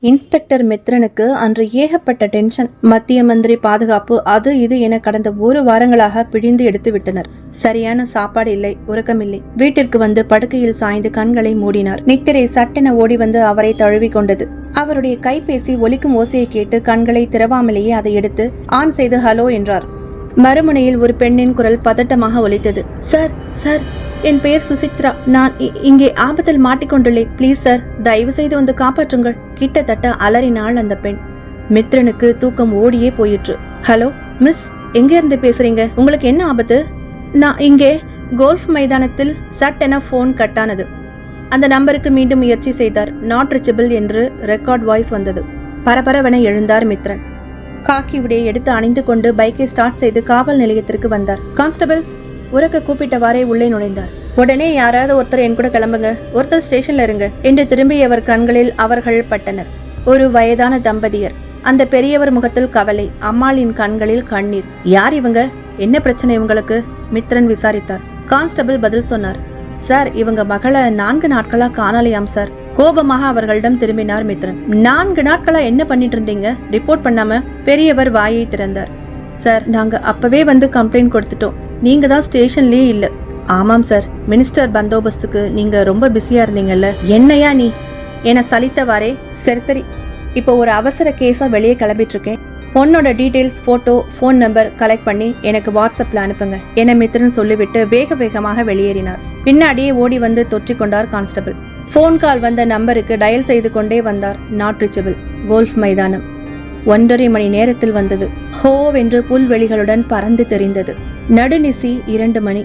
Inspector மித்ரனுக்கு அன்று ஏகப்பட்ட tension. மத்திய மந்திரி பாதுகாப்பு அது இது என கடந்த 1 வாரங்களாக பிழிந்து எடுத்து விட்டனர். சரியான சாப்பாடு இல்லை, உறக்கமில்லை. வீட்டிற்கு வந்து படுக்கையில் சாய்ந்து கண்களை மூடினார். நித்திரை சட்டென ஓடி வந்து அவரை தழுவி கொண்டது. அவருடைய கைபேசி ஒலிக்கும் ஓசையை கேட்டு கண்களை திறவாமலேயே அதை எடுத்து ஆன் செய்து ஹலோ என்றார். மறுமுனையில் ஒரு பெண்ணின் குரல் பதட்டமாக ஒலித்தது. சார் சார், என் பெயர் சுசித்ரா. நான் இங்கே ஆபத்தில் மாட்டிக்கொண்டுள்ளேன். ப்ளீஸ் சார், தயவு செய்து வந்து காப்பாற்றுங்கள். கிட்டத்தட்ட அலறினாள் அந்த பெண். மித்ரனுக்கு தூக்கம் ஓடியே போயிற்று. ஹலோ மிஸ், எங்க இருந்து பேசுறீங்க? உங்களுக்கு என்ன ஆபத்து? நான் இங்கே கோல்ஃப் மைதானத்தில். சட்டென போன் கட்டானது. அந்த நம்பருக்கு மீண்டும் முயற்சி செய்தார். நாட் ரீச்சபிள் என்று ரெக்கார்ட் வாய்ஸ் வந்தது. பரபரவென எழுந்தார் மித்ரன். காக்கி உடையை எடுத்து அணிந்து கொண்டு பைக்கை ஸ்டார்ட் செய்து காவல் நிலையத்திற்கு வந்தார். கான்ஸ்டபிள்ஸ், உறக்க கூப்பிட்டவாறே உள்ளே நுழைந்தார். உடனே யாராவது ஒருத்தர் என் கூட கிளம்புங்க, ஒருத்தர் ஸ்டேஷன்ல இருங்க என்று திரும்பியவர் கண்களில் அவர்கள் பட்டனர். ஒரு வயதான தம்பதியர். அந்த பெரியவர் முகத்தில் கவலை, அம்மாளின் கண்களில் கண்ணீர். யார் இவங்க? என்ன பிரச்சனை இவங்களுக்கு? மித்ரன் விசாரித்தார். கான்ஸ்டபிள் பதில் சொன்னார். சார், இவங்க மகளை 4 நாட்களா காணலையாம் சார். கோபமாக அவர்களிடம் திரும்பினார் மித்ரன். 4 நாட்களா என்ன பண்ணிட்டு இருந்தீங்க? ரிப்போர்ட் பண்ணாம? பெரியவர் வாயை திறந்தார். சார், நாங்க அப்பவே வந்து கம்ப்ளைண்ட் கொடுத்துட்டோம். நீங்க தான் ஸ்டேஷன்லயே இல்ல. ஆமாம் சார், மினிஸ்டர் பந்தோபஸ்துக்கு நீங்க ரொம்ப பிஸியா இருந்தீங்கல்ல. என்னையா நீ என சலித்தவாறே. சரி சரி, இப்போ ஒரு அவசர கேஸா வெளியே கிளம்பிட்டு இருக்கேன். பொண்ணோட details, photo, phone number collect பண்ணி எனக்கு வாட்ஸ்அப்ல அனுப்புங்க என மித்ரன் சொல்லிவிட்டு வேக வேகமாக வெளியேறினார். பின்னாடியே ஓடி வந்து தொற்றிக்கொண்டார் கான்ஸ்டபிள். போன் கால் வந்த நம்பருக்கு டயல் செய்து கொண்டே வந்தார். Not reachable. கோல்ஃப் மைதானம். 1.5 மணி நேரத்தில் வந்தது. ஹோவென்று புல்வெளிகளுடன் பறந்து தெரிந்தது. நடுநிசி 2 மணி.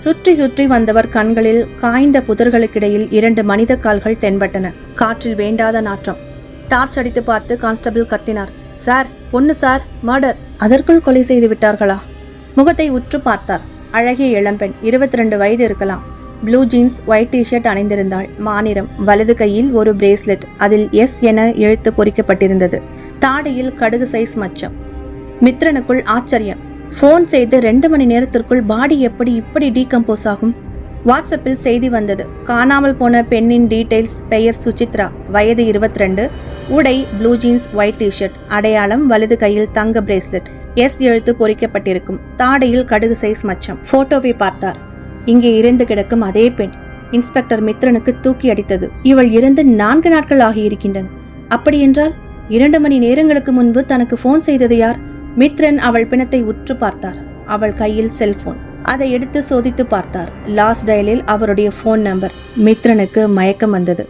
சுற்றி சுற்றி வந்தவர் கண்களில் காய்ந்த புதர்களுக்கிடையில் 2 மனித கால்கள் தென்பட்டன. காற்றில் வேண்டாத நாற்றம். டார்ச் அடித்து பார்த்து கான்ஸ்டபிள் கத்தினார். சார், பொண்ணு சார், மர்டர். அதற்குள் கொலை செய்து விட்டார்களா? முகத்தை உற்று பார்த்தார். அழகிய இளம்பெண், 22 வயது இருக்கலாம். ப்ளூ ஜீன்ஸ், ஒயிட் டிஷர்ட் அணிந்திருந்தாள். மாநிறம். வலது கையில் ஒரு பிரேஸ்லெட், அதில் எஸ் என எழுத்து பொறிக்கப்பட்டிருந்தது. தாடியில் கடுகு சைஸ் மச்சம். மித்ரனுக்குள் ஆச்சரியம். போன் செய்து 2 மணி நேரத்திற்குள் பாடி எப்படி இப்படி டீகம்போஸ் ஆகும்? வாட்ஸ்அப்பில் செய்தி வந்தது. காணாமல் போன பெண்ணின் டீடைல்ஸ். பெயர் சுசித்ரா, வயது 22, உடை ப்ளூ ஜீன்ஸ், ஒயிட் டிஷர்ட், அடையாளம் வலது கையில் தங்க பிரேஸ்லெட், எஸ் எழுத்து பொறிக்கப்பட்டிருக்கும், தாடையில் கடுகு சைஸ் மச்சம். போட்டோவை பார்த்தார். இங்கே இறந்து கிடக்கும் அதே பெண். இன்ஸ்பெக்டர் மித்ரனுக்கு தூக்கி அடித்தது. இவள் இறந்து 4 நாட்கள் ஆகியிருக்கின்றன. அப்படியென்றால் 2 மணி நேரங்களுக்கு முன்பு தனக்கு போன் செய்தது யார்? மித்ரன் அவள் பிணத்தை உற்று பார்த்தார். அவள் கையில் செல்போன். அதை எடுத்து சோதித்து பார்த்தார். லாஸ்ட் டயலில் அவருடைய போன் நம்பர். மித்ரனுக்கு மயக்கம் வந்தது.